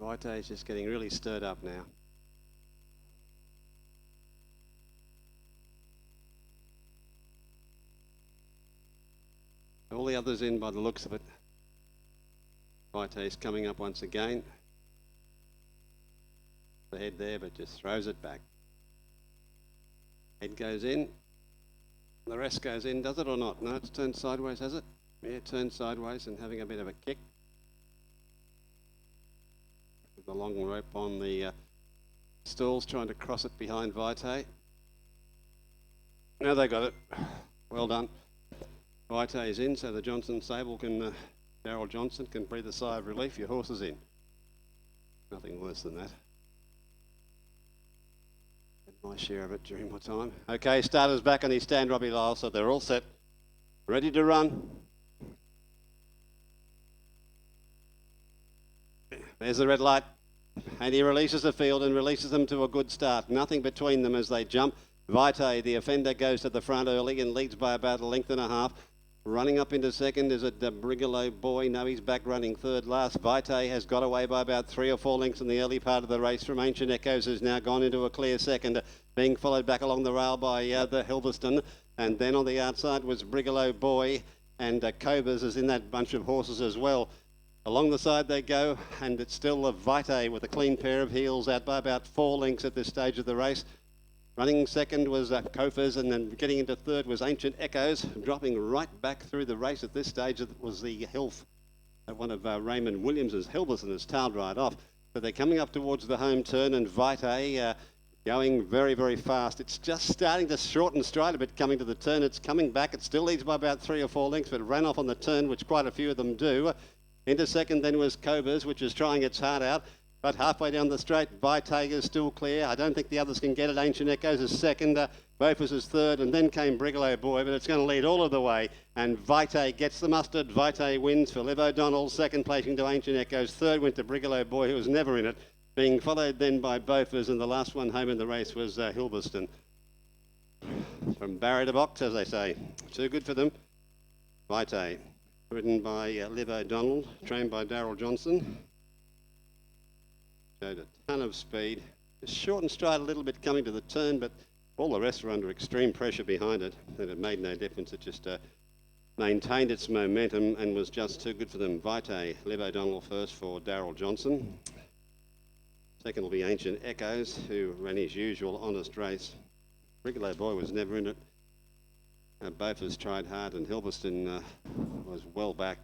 Vitae is just getting really stirred up now. All the others in by the looks of it. Vitae is coming up once again. The head there, but just throws it back. Head goes in. The rest goes in, does it or not? No, it's turned sideways, has it? Yeah, it turned sideways and having a bit of a kick. With the long rope on the stalls, trying to cross it behind Vitae. Now they got it. Well done. Vitae is in, so the Johnson Sable can, Daryl Johnson can breathe a sigh of relief. Your horse is in. Nothing worse than that. Had my share of it during my time. Okay, starters back on his stand, Robbie Lyle, so they're all set. Ready to run. There's the red light. And he releases the field and releases them to a good start. Nothing between them as they jump. Vitae, the offender, goes to the front early and leads by about a length and a half. Running up into second is a Brigalow Boy. No, he's back running third last. Vitae has got away by about 3 or 4 lengths in the early part of the race from Ancient Echoes, who's now gone into a clear second, being followed back along the rail by the Helverston. And then on the outside was Brigalow Boy, and Cobras is in that bunch of horses as well. Along the side they go, and it's still a Vitae with a clean pair of heels out by about 4 lengths at this stage of the race. Running second was Kofers, and then getting into third was Ancient Echoes, dropping right back through the race at this stage. It was the Health, one of Raymond Williams's Helverston has tailed right off. But they're coming up towards the home turn, and Vitae going very, very fast. It's just starting to shorten stride a bit coming to the turn. It's coming back. It still leads by about 3 or 4 lengths, but it ran off on the turn, which quite a few of them do. Into second then was Cobras, which is trying its heart out. But halfway down the straight, Vitae is still clear. I don't think the others can get it. Ancient Echoes is second, Bofus is third, and then came Brigalow Boy, but it's going to lead all of the way. And Vitae gets the mustard. Vitae wins for Liv O'Donnell, second placing to Ancient Echoes. Third went to Brigalow Boy, who was never in it, being followed then by Bofus, and the last one home in the race was Hilverston. From Barry to box, as they say. Too good for them. Vitae, ridden by Liv O'Donnell, trained by Daryl Johnson. Showed a ton of speed. Just shortened stride a little bit coming to the turn, but all the rest were under extreme pressure behind it, and it made no difference. It just maintained its momentum and was just too good for them. Vitae, Liv O'Donnell first for Daryl Johnson. Second will be Ancient Echoes, who ran his usual honest race. Brigalow Boy was never in it. Bofus tried hard, and Hilverston was well back.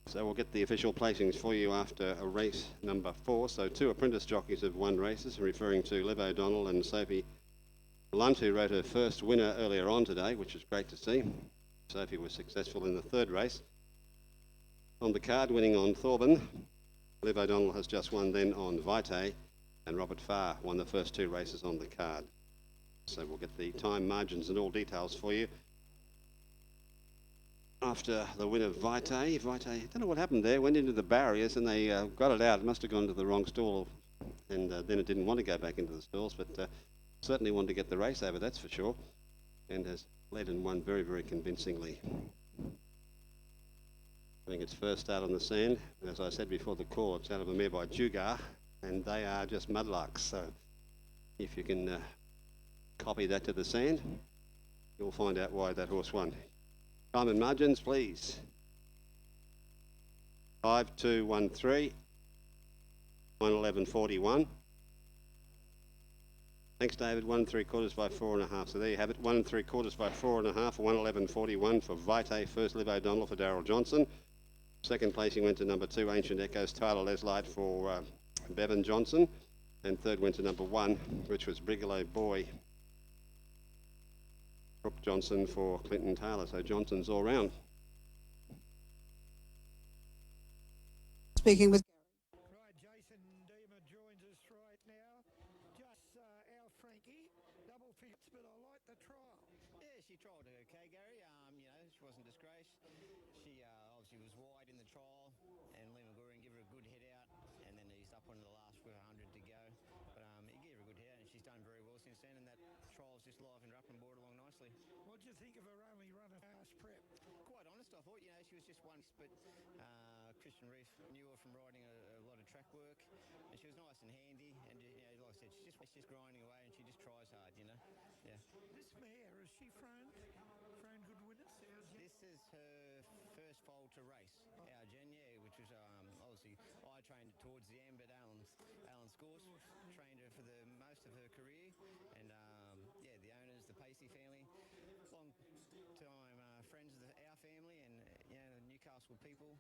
So we'll get the official placings for you after a race number 4. So 2 apprentice jockeys have won races, referring to Liv O'Donnell and Sophie Lunt, who rode her first winner earlier on today, which was great to see. Sophie was successful in the 3rd race. On the card, winning on Thorburn. Liv O'Donnell has just won then on Vitae, and Robert Farr won the first 2 races on the card. So we'll get the time, margins and all details for you after the win of Vitae. Vitae, I don't know what happened there, went into the barriers and they got it out. It must have gone to the wrong stall, and then it didn't want to go back into the stalls, but certainly wanted to get the race over, that's for sure, and has led and won very, very convincingly. I think its first start on the sand, and as I said before the call, it's out of a mare by Jugar, and they are just mudlarks, so if you can copy that to the sand, you'll find out why that horse won. Time and margins, please. 5, 2, 1, 3. 1:11:41. Thanks, David. 1 3/4 by 4.5. So there you have it. 1 3/4 by 4.5. 1:11:41 for Vitae. First, Liv O'Donnell for Daryl Johnson. Second placing went to number 2, Ancient Echoes, Tyler Leslight for Bevan Johnson. And third went to number 1, which was Brigalow Boy. Brooke Johnson for Clinton Taylor, so Johnson's all round. Speaking with Right, Jason Deemer joins us right now. Just our Frankie, double figures, but I like the trial. Yeah, she trialled okay, Gary. She wasn't disgraced. She obviously was wide in the trial, and Lee McGurin gave her a good head out, and then eased up on the last 100 to go. But he gave her a good head out, and she's done very well since then, and that trial's just livened her up and brought along nicely. What do you think of her only run at fast prep? Quite honest, I thought, she was just once, but Christian Reef knew her from riding a lot of track work, and she was nice and handy. And like I said, she's just grinding away, and she just tries hard, you know. Yeah. This mare, has she thrown good winners? This is her first foal to race, our Jen, yeah, which was obviously I trained her towards the end, but Alan Scores trained her for the most of her career, and yeah, the owners, the Pacey family, long time friends of our family, and you know, Newcastle people.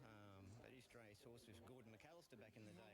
They used to race horses with Gordon McAllister back in the day.